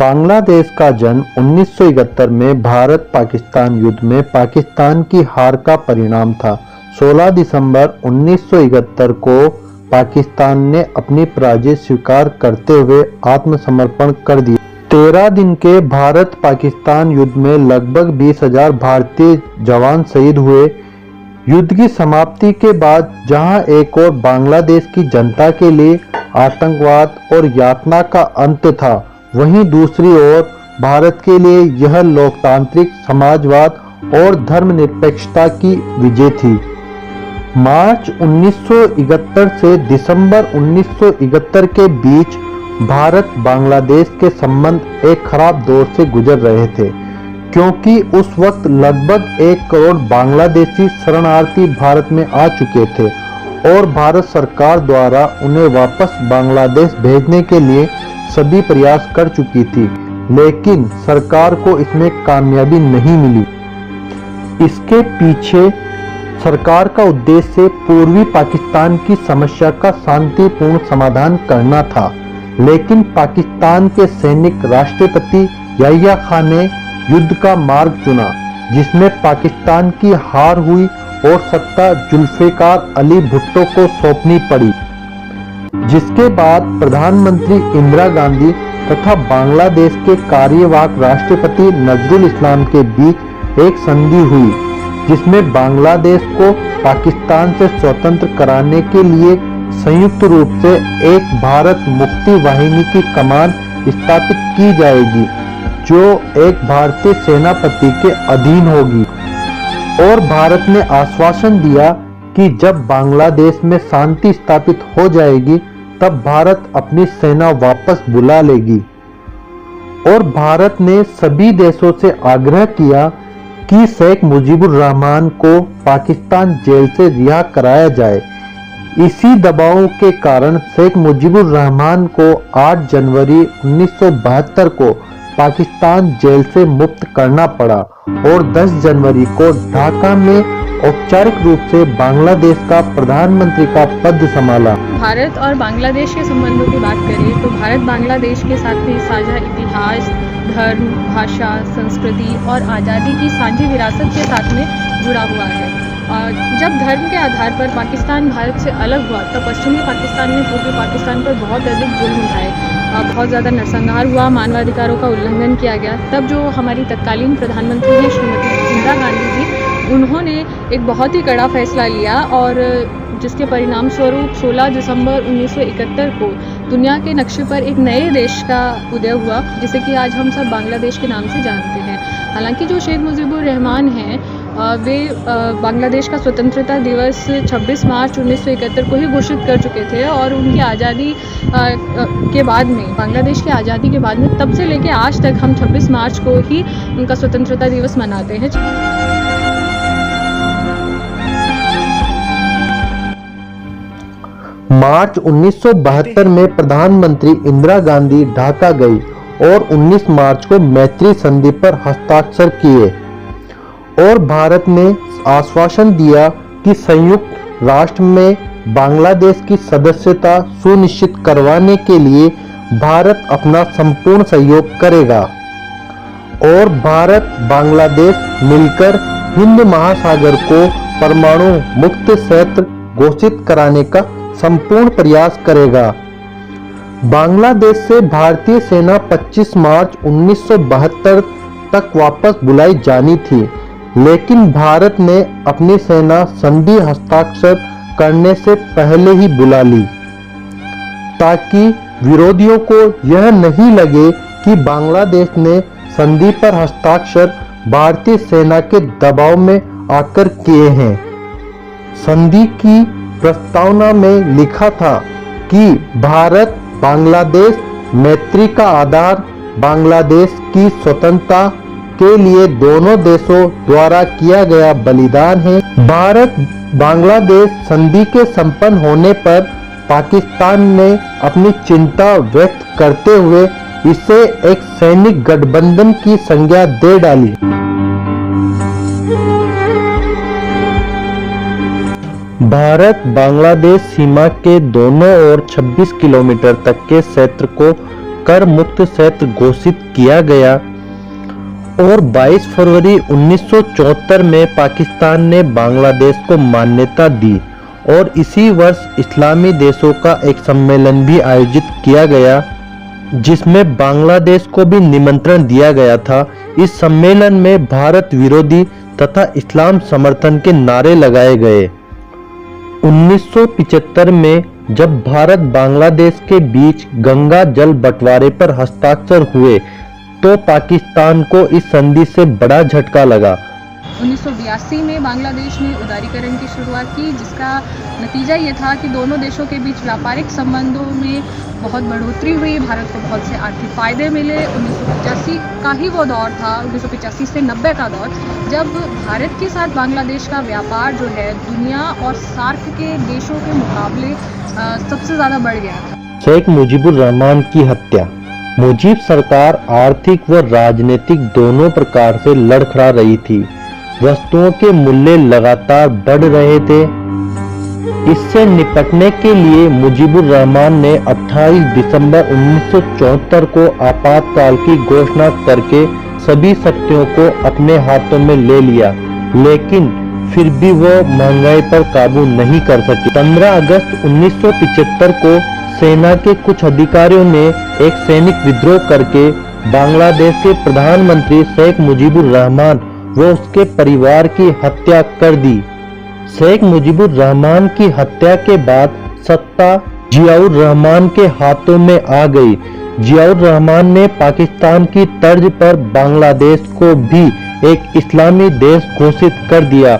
बांग्लादेश का जन्म 1971 में भारत पाकिस्तान युद्ध में पाकिस्तान की हार का परिणाम था। 16 दिसंबर 1971 को पाकिस्तान ने अपनी पराजय स्वीकार करते हुए आत्मसमर्पण कर दिया। 13 दिन के भारत पाकिस्तान युद्ध में लगभग 20,000 भारतीय जवान शहीद हुए। युद्ध की समाप्ति के बाद जहां एक ओर बांग्लादेश की जनता के लिए आतंकवाद और यातना का अंत था, वहीं दूसरी ओर भारत के लिए यह लोकतांत्रिक समाजवाद और धर्मनिरपेक्षता की विजय थी। मार्च 1971 से दिसंबर 1971 के बीच भारत बांग्लादेश के संबंध एक खराब दौर से गुजर रहे थे, क्योंकि उस वक्त लगभग 1 करोड़ बांग्लादेशी शरणार्थी भारत में आ चुके थे और भारत सरकार द्वारा उन्हें वापस बांग्लादेश भेजने के लिए सभी प्रयास कर चुकी थी, लेकिन सरकार को इसमें कामयाबी नहीं मिली। इसके पीछे सरकार का उद्देश्य पूर्वी पाकिस्तान की समस्या का शांतिपूर्ण समाधान करना था, लेकिन पाकिस्तान के सैनिक राष्ट्रपति याह्या खान ने युद्ध का मार्ग चुना, जिसमें पाकिस्तान की हार हुई और सत्ता जुल्फिकार अली भुट्टो को सौंपनी पड़ी, जिसके बाद प्रधानमंत्री इंदिरा गांधी तथा बांग्लादेश के कार्यवाहक राष्ट्रपति नजरुल इस्लाम के बीच एक संधि हुई, जिसमें बांग्लादेश को पाकिस्तान से स्वतंत्र कराने के लिए संयुक्त रूप से एक भारत मुक्ति वाहिनी की कमान स्थापित की जाएगी, जो एक भारतीय सेनापति के अधीन होगी। और भारत ने आश्वासन दिया कि जब बांग्लादेश में शांति स्थापित हो जाएगी तब भारत अपनी सेना वापस बुला लेगी। और भारत ने सभी देशों से आग्रह किया कि शेख मुजीबुर रहमान को पाकिस्तान जेल से रिहा कराया जाए। इसी दबाव के कारण शेख मुजीबुर रहमान को 8 जनवरी 1972 को पाकिस्तान जेल से मुक्त करना पड़ा और 10 जनवरी को ढाका में औपचारिक रूप से बांग्लादेश का प्रधानमंत्री का पद संभाला। भारत और बांग्लादेश के संबंधों की बात करें तो भारत बांग्लादेश के साथ भी साझा इतिहास, धर्म, भाषा, संस्कृति और आज़ादी की साझी विरासत के साथ में जुड़ा हुआ है। जब धर्म के आधार पर पाकिस्तान भारत से अलग हुआ तब पश्चिमी पाकिस्तान ने पूर्वी पाकिस्तान पर बहुत अधिक जुल्म उठाए, बहुत ज़्यादा नरसंहार हुआ, मानवाधिकारों का उल्लंघन किया गया। तब जो हमारी तत्कालीन प्रधानमंत्री हैं श्रीमती इंदिरा गांधी जी, उन्होंने एक बहुत ही कड़ा फैसला लिया और जिसके परिणाम स्वरूप 16 दिसंबर 1971 को दुनिया के नक्शे पर एक नए देश का उदय हुआ, जिसे कि आज हम सब बांग्लादेश के नाम से जानते हैं। हालांकि जो शेख मुजीबुर रहमान हैं वे बांग्लादेश का स्वतंत्रता दिवस 26 मार्च 1971 को ही घोषित कर चुके थे और उनकी आज़ादी के बाद में, बांग्लादेश की आज़ादी के बाद में, तब से लेकर आज तक हम 26 मार्च को ही उनका स्वतंत्रता दिवस मनाते हैं। मार्च 1972 में प्रधानमंत्री इंदिरा गांधी ढाका गई और 19 मार्च को मैत्री संधि पर हस्ताक्षर किए और भारत ने आश्वासन दिया कि संयुक्त राष्ट्र में बांग्लादेश की सदस्यता सुनिश्चित करवाने के लिए भारत अपना संपूर्ण सहयोग करेगा और भारत बांग्लादेश मिलकर हिंद महासागर को परमाणु मुक्त क्षेत्र घोषित कराने का संपूर्ण प्रयास करेगा। बांग्लादेश से भारतीय सेना 25 मार्च 1972 तक वापस बुलाई जानी थी, लेकिन भारत ने अपनी सेना संधि हस्ताक्षर करने से पहले ही बुला ली, ताकि विरोधियों को यह नहीं लगे कि बांग्लादेश ने संधि पर हस्ताक्षर भारतीय सेना के दबाव में आकर किए हैं। संधि की प्रस्तावना में लिखा था कि भारत बांग्लादेश मैत्री का आधार बांग्लादेश की स्वतंत्रता के लिए दोनों देशों द्वारा किया गया बलिदान है। भारत बांग्लादेश संधि के संपन्न होने पर पाकिस्तान ने अपनी चिंता व्यक्त करते हुए इसे एक सैनिक गठबंधन की संज्ञा दे डाली। भारत बांग्लादेश सीमा के दोनों ओर 26 किलोमीटर तक के क्षेत्र को कर मुक्त क्षेत्र घोषित किया गया और 22 फरवरी 1974 में पाकिस्तान ने बांग्लादेश को मान्यता दी और इसी वर्ष इस्लामी देशों का एक सम्मेलन भी आयोजित किया गया जिसमें बांग्लादेश को भी निमंत्रण दिया गया था। इस सम्मेलन में भारत विरोधी तथा इस्लाम समर्थन के नारे लगाए गए। 1975 में जब भारत बांग्लादेश के बीच गंगा जल बंटवारे पर हस्ताक्षर हुए तो पाकिस्तान को इस संधि से बड़ा झटका लगा। 1982 में बांग्लादेश ने उदारीकरण की शुरुआत की, जिसका नतीजा ये था कि दोनों देशों के बीच व्यापारिक संबंधों में बहुत बढ़ोतरी हुई, भारत को बहुत से आर्थिक फायदे मिले। 1985 का ही वो दौर था, 1985 से 90 का दौर, जब भारत के साथ बांग्लादेश का व्यापार जो है दुनिया और सार्क के देशों के मुकाबले सबसे ज़्यादा बढ़ गया था। शेख मुजीबुर रहमान की हत्या। मुजीब सरकार आर्थिक व राजनीतिक दोनों प्रकार से लड़खड़ा रही थी। वस्तुओं के मूल्य लगातार बढ़ रहे थे। इससे निपटने के लिए मुजीबुर रहमान ने 28 दिसंबर 1974 को आपातकाल की घोषणा करके सभी शक्तियों को अपने हाथों में ले लिया, लेकिन फिर भी वो महंगाई पर काबू नहीं कर सके। 15 अगस्त 1975 को सेना के कुछ अधिकारियों ने एक सैनिक विद्रोह करके बांग्लादेश के प्रधानमंत्री शेख मुजीबुर रहमान व उसके परिवार की हत्या कर दी। शेख मुजीबुर रहमान की हत्या के बाद सत्ता जियाउर रहमान के हाथों में आ गई। जियाउर रहमान ने पाकिस्तान की तर्ज पर बांग्लादेश को भी एक इस्लामी देश घोषित कर दिया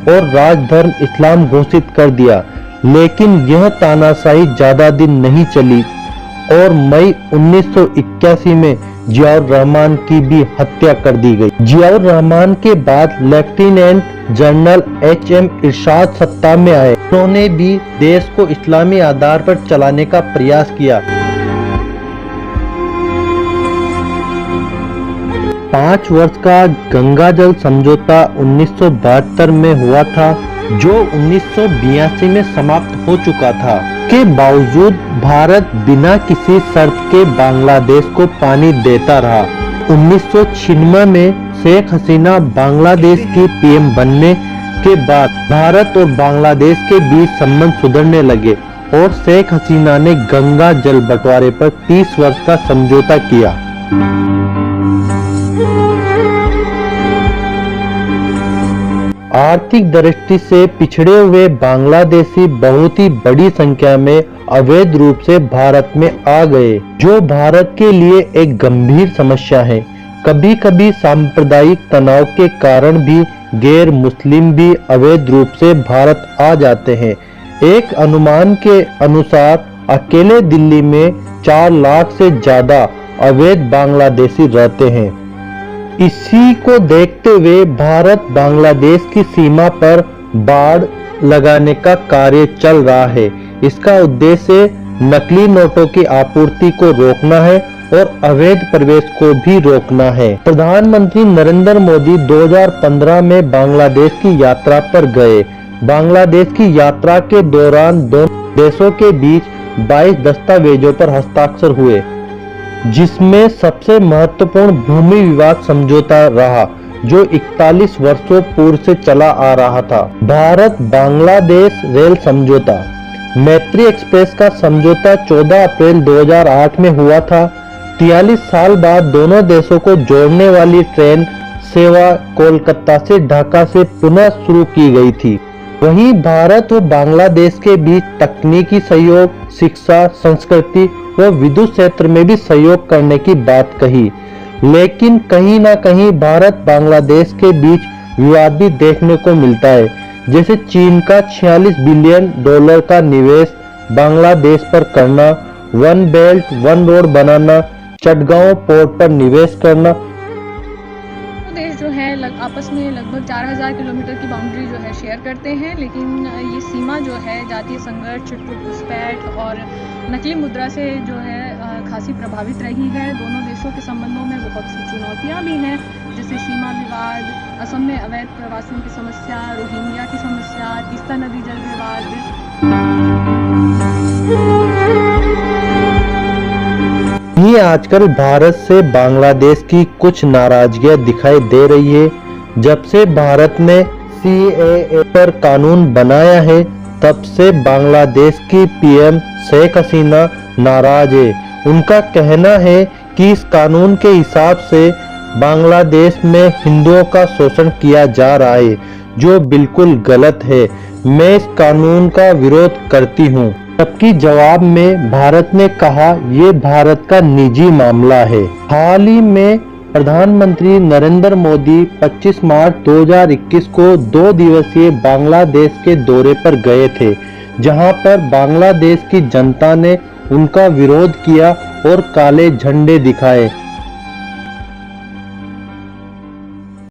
और राजधर्म इस्लाम घोषित कर दिया, लेकिन यह तानाशाही ज्यादा दिन नहीं चली और मई 1981 में जियाउर रहमान की भी हत्या कर दी गई। जियाउर रहमान के बाद लेफ्टिनेंट जनरल HM इरशाद सत्ता में आए। उन्होंने भी देश को इस्लामी आधार पर चलाने का प्रयास किया। 5 वर्ष का गंगा जल समझौता 1972 में हुआ था, जो 1982 में समाप्त हो चुका था। के बावजूद भारत बिना किसी शर्त के बांग्लादेश को पानी देता रहा। 1996 में शेख हसीना बांग्लादेश की PM बनने के बाद भारत और बांग्लादेश के बीच संबंध सुधरने लगे और शेख हसीना ने गंगा जल बंटवारे पर 30 वर्ष का समझौता किया। आर्थिक दृष्टि से पिछड़े हुए बांग्लादेशी बहुत ही बड़ी संख्या में अवैध रूप से भारत में आ गए, जो भारत के लिए एक गंभीर समस्या है। कभी कभी सांप्रदायिक तनाव के कारण भी गैर मुस्लिम भी अवैध रूप से भारत आ जाते हैं। एक अनुमान के अनुसार अकेले दिल्ली में 4 लाख से ज्यादा अवैध बांग्लादेशी रहते हैं। इसी को देखते हुए भारत बांग्लादेश की सीमा पर बाड़ लगाने का कार्य चल रहा है। इसका उद्देश्य नकली नोटों की आपूर्ति को रोकना है और अवैध प्रवेश को भी रोकना है। प्रधानमंत्री नरेंद्र मोदी 2015 में बांग्लादेश की यात्रा पर गए। बांग्लादेश की यात्रा के दौरान दोनों देशों के बीच 22 दस्तावेजों पर हस्ताक्षर हुए, जिसमें सबसे महत्वपूर्ण भूमि विवाद समझौता रहा, जो 41 वर्षों पूर्व से चला आ रहा था। भारत बांग्लादेश रेल समझौता। मैत्री एक्सप्रेस का समझौता 14 अप्रैल 2008 में हुआ था। 43 साल बाद दोनों देशों को जोड़ने वाली ट्रेन सेवा कोलकाता से ढाका से पुनः शुरू की गई थी। वहीं भारत व बांग्लादेश के बीच तकनीकी सहयोग, शिक्षा, संस्कृति व विद्युत क्षेत्र में भी सहयोग करने की बात कही, लेकिन कहीं ना कहीं भारत बांग्लादेश के बीच विवाद भी देखने को मिलता है, जैसे चीन का $46 बिलियन का निवेश बांग्लादेश पर करना, वन बेल्ट वन रोड बनाना, चटगांव पोर्ट पर निवेश करना। देश जो है आपस में लगभग 4000 किलोमीटर की बाउंड्री जो है शेयर करते हैं, लेकिन ये सीमा जो है जातीय संघर्ष, घुसपैठ और नकली मुद्रा से जो है खासी प्रभावित रही है। दोनों देशों के संबंधों में बहुत सी चुनौतियां भी हैं, जैसे सीमा विवाद, असम में अवैध प्रवासियों की समस्या, रोहिंग्या की समस्या, तीस्ता नदी जल विवाद। वहीं आजकल भारत से बांग्लादेश की कुछ नाराजगियां दिखाई दे रही है। जब से भारत ने CAA पर कानून बनाया है, तब से बांग्लादेश की PM शेख हसीना नाराज है। उनका कहना है कि इस कानून के हिसाब से बांग्लादेश में हिंदुओं का शोषण किया जा रहा है, जो बिल्कुल गलत है। मैं इस कानून का विरोध करती हूँ। जबकि जवाब में भारत ने कहा, ये भारत का निजी मामला है। हाल ही में प्रधानमंत्री नरेंद्र मोदी 25 मार्च 2021 को 2 दिवसीय बांग्लादेश के दौरे पर गए थे, जहां पर बांग्लादेश की जनता ने उनका विरोध किया और काले झंडे दिखाए।